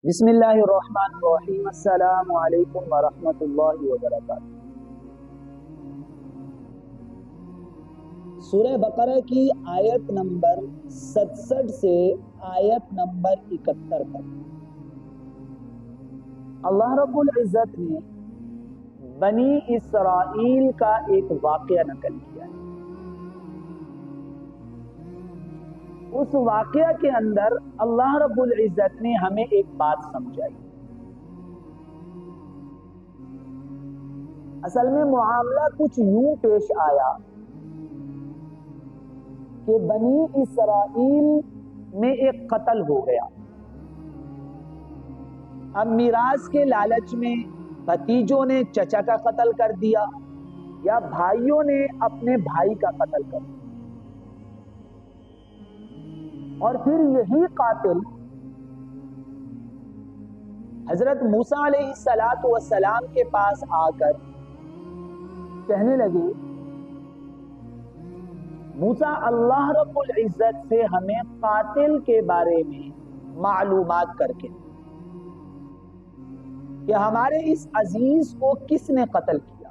بسم اللہ الرحمن الرحیم۔ السلام علیکم ورحمۃ اللہ وبرکاتہ۔ سورہ بقرہ کی آیت نمبر 67 سے آیت نمبر 71 تک اللہ رب العزت نے بنی اسرائیل کا ایک واقعہ نقل کیا ہے۔ اس واقعہ کے اندر اللہ رب العزت نے ہمیں ایک بات سمجھائی۔ اصل میں معاملہ کچھ یوں پیش آیا کہ بنی اسرائیل میں ایک قتل ہو گیا۔ اب میراث کے لالچ میں بھتیجوں نے چچا کا قتل کر دیا یا بھائیوں نے اپنے بھائی کا قتل کر دیا، اور پھر یہی قاتل حضرت موسیٰ علیہ السلام کے پاس آ کر کہنے لگے، موسیٰ اللہ رب العزت سے ہمیں قاتل کے بارے میں معلومات کر کے کہ ہمارے اس عزیز کو کس نے قتل کیا۔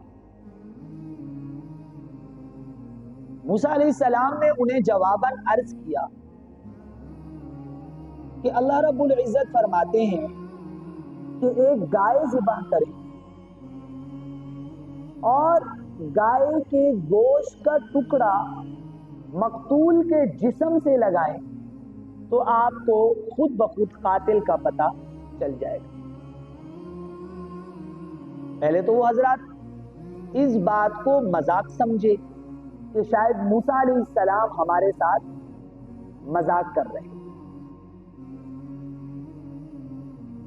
موسیٰ علیہ السلام نے انہیں جواباً عرض کیا کہ اللہ رب العزت فرماتے ہیں کہ ایک گائے ذبح کریں اور گائے کے گوشت کا ٹکڑا مقتول کے جسم سے لگائیں تو آپ کو خود بخود قاتل کا پتہ چل جائے گا۔ پہلے تو وہ حضرات اس بات کو مذاق سمجھے کہ شاید موسیٰ علیہ السلام ہمارے ساتھ مذاق کر رہے ہیں،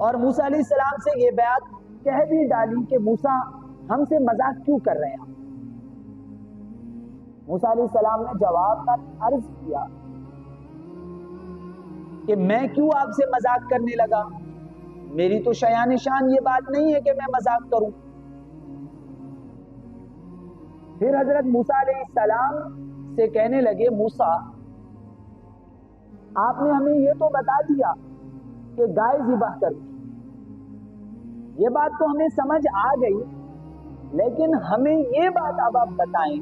اور موسیٰ علیہ السلام سے یہ بات کہہ بھی ڈالی کہ موسیٰ ہم سے مذاق کیوں کر رہے ہیں۔ موسیٰ علیہ السلام نے جواب میں عرض کیا کہ میں کیوں آپ سے مذاق کرنے لگا، میری تو شایان شان یہ بات نہیں ہے کہ میں مذاق کروں۔ پھر حضرت موسیٰ علیہ السلام سے کہنے لگے، موسیٰ آپ نے ہمیں یہ تو بتا دیا کہ گائے ذبح کر دی، یہ بات تو ہمیں سمجھ آ گئی، لیکن ہمیں یہ بات اب آپ بتائیں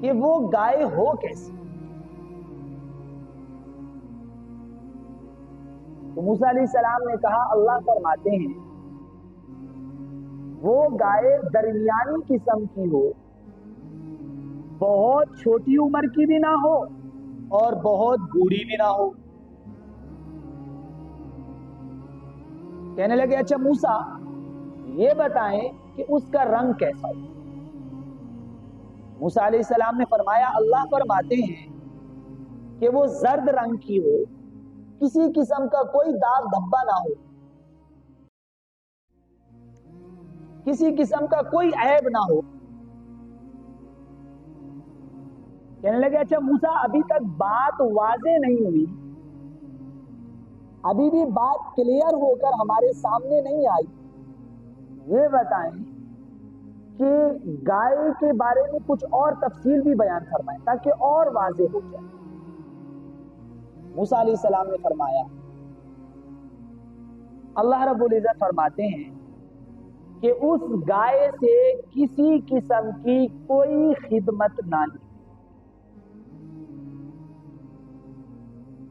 کہ وہ گائے ہو کیسی۔ تو موسیٰ علیہ السلام نے کہا، اللہ فرماتے ہیں وہ گائے درمیانی قسم کی ہو، بہت چھوٹی عمر کی بھی نہ ہو اور بہت بوڑھی بھی نہ ہو۔ کہنے لگے، اچھا موسیٰ یہ بتائیں کہ اس کا رنگ کیسا ہو۔ موسیٰ علیہ السلام نے فرمایا، اللہ فرماتے ہیں کہ وہ زرد رنگ کی ہو، کسی قسم کا کوئی داغ دھبا نہ ہو، کسی قسم کا کوئی عیب نہ ہو۔ کہنے لگے، اچھا موسیٰ ابھی تک بات واضح نہیں ہوئی، ابھی بھی بات کلیئر ہو کر ہمارے سامنے نہیں آئی، یہ بتائیں کہ گائے کے بارے میں کچھ اور تفصیل بھی بیان فرمائیں تاکہ اور واضح ہو جائے۔ موسیٰ علیہ السلام نے فرمایا، اللہ رب العزت فرماتے ہیں کہ اس گائے سے کسی قسم کی کوئی خدمت نہ لی،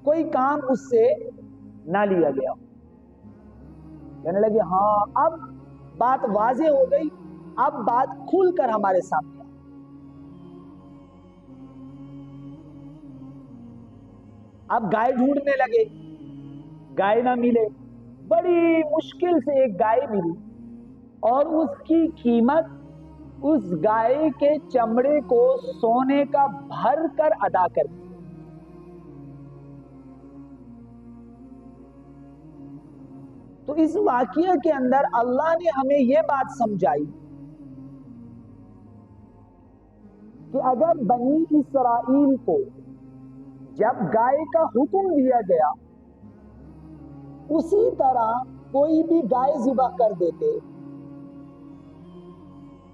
کوئی کام اس سے نہ لیا گیا۔ کہنے لگے، ہاں اب بات واضح ہو گئی، اب بات کھل کر ہمارے سامنے آئی۔ اب گائے ڈھونڈنے لگے، گائے نہ ملے، بڑی مشکل سے ایک گائے ملی، اور اس کی قیمت اس گائے کے چمڑے کو سونے کا بھر کر ادا کر دی۔ تو اس واقعے کے اندر اللہ نے ہمیں یہ بات سمجھائی کہ اگر بنی اسرائیل کو جب گائے کا حکم دیا گیا اسی طرح کوئی بھی گائے ذبح کر دیتے،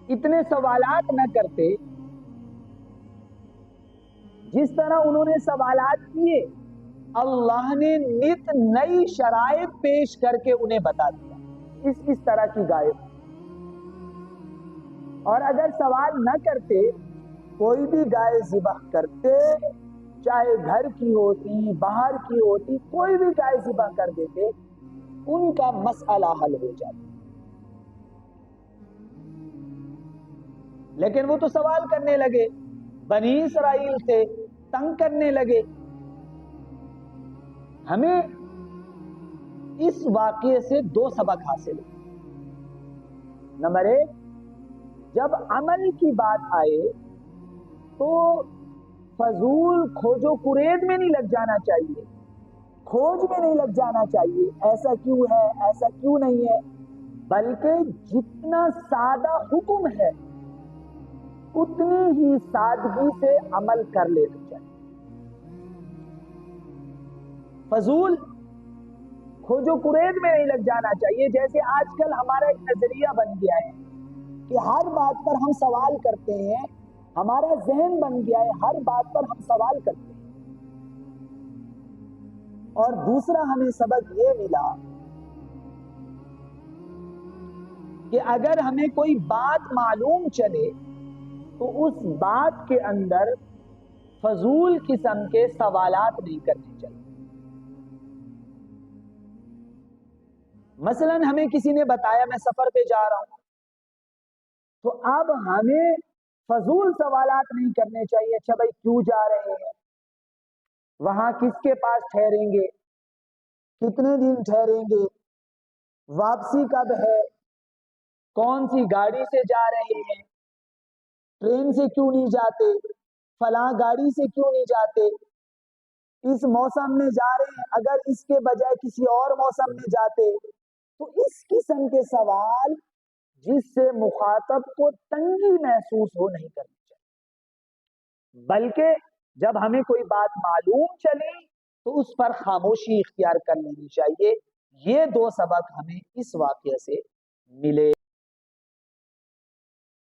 اتنے سوالات نہ کرتے، جس طرح انہوں نے سوالات کیے اللہ نے نت نئی شرائط پیش کر کے انہیں بتا دیا اس طرح کی گائے. اور اگر سوال نہ کرتے, کوئی بھی گائے ذبح کرتے, چاہے گھر کی ہوتی باہر کی ہوتی, کوئی بھی گائے ذبح کر دیتے, ان کا مسئلہ حل ہو جاتا. لیکن وہ تو سوال کرنے لگے, بنی اسرائیل سے تنگ کرنے لگے. ہمیں اس واقعے سے دو سبق حاصل ہیں. نمبر ایک, جب عمل کی بات آئے تو فضول کھوجو کرید میں نہیں لگ جانا چاہیے, کھوج میں نہیں لگ جانا چاہیے ایسا کیوں ہے ایسا کیوں نہیں ہے, بلکہ جتنا سادہ حکم ہے اتنی ہی سادگی سے عمل کر لینا چاہیے. فضول کھوجو کرید میں نہیں لگ جانا چاہیے. جیسے آج کل ہمارا ایک نظریہ بن گیا ہے کہ ہر بات پر ہم سوال کرتے ہیں, ہمارا ذہن بن گیا ہے ہر بات پر ہم سوال کرتے ہیں. اور دوسرا ہمیں سبق یہ ملا کہ اگر ہمیں کوئی بات معلوم چلے تو اس بات کے اندر فضول قسم کے سوالات نہیں کرنے چاہیے. مثلا ہمیں کسی نے بتایا میں سفر پہ جا رہا ہوں, تو اب ہمیں فضول سوالات نہیں کرنے چاہیے. اچھا بھائی کیوں جا رہے ہیں, وہاں کس کے پاس ٹھہریں گے, کتنے دن ٹھہریں گے, واپسی کب ہے, کون سی گاڑی سے جا رہے ہیں, ٹرین سے کیوں نہیں جاتے, فلاں گاڑی سے کیوں نہیں جاتے, اس موسم میں جا رہے ہیں اگر اس کے بجائے کسی اور موسم میں جاتے. تو اس قسم کے سوال جس سے مخاطب کو تنگی محسوس ہو نہیں کرنی چاہیے, بلکہ جب ہمیں کوئی بات معلوم چلے تو اس پر خاموشی اختیار کر لینی چاہیے. یہ دو سبق ہمیں اس واقعے سے ملے.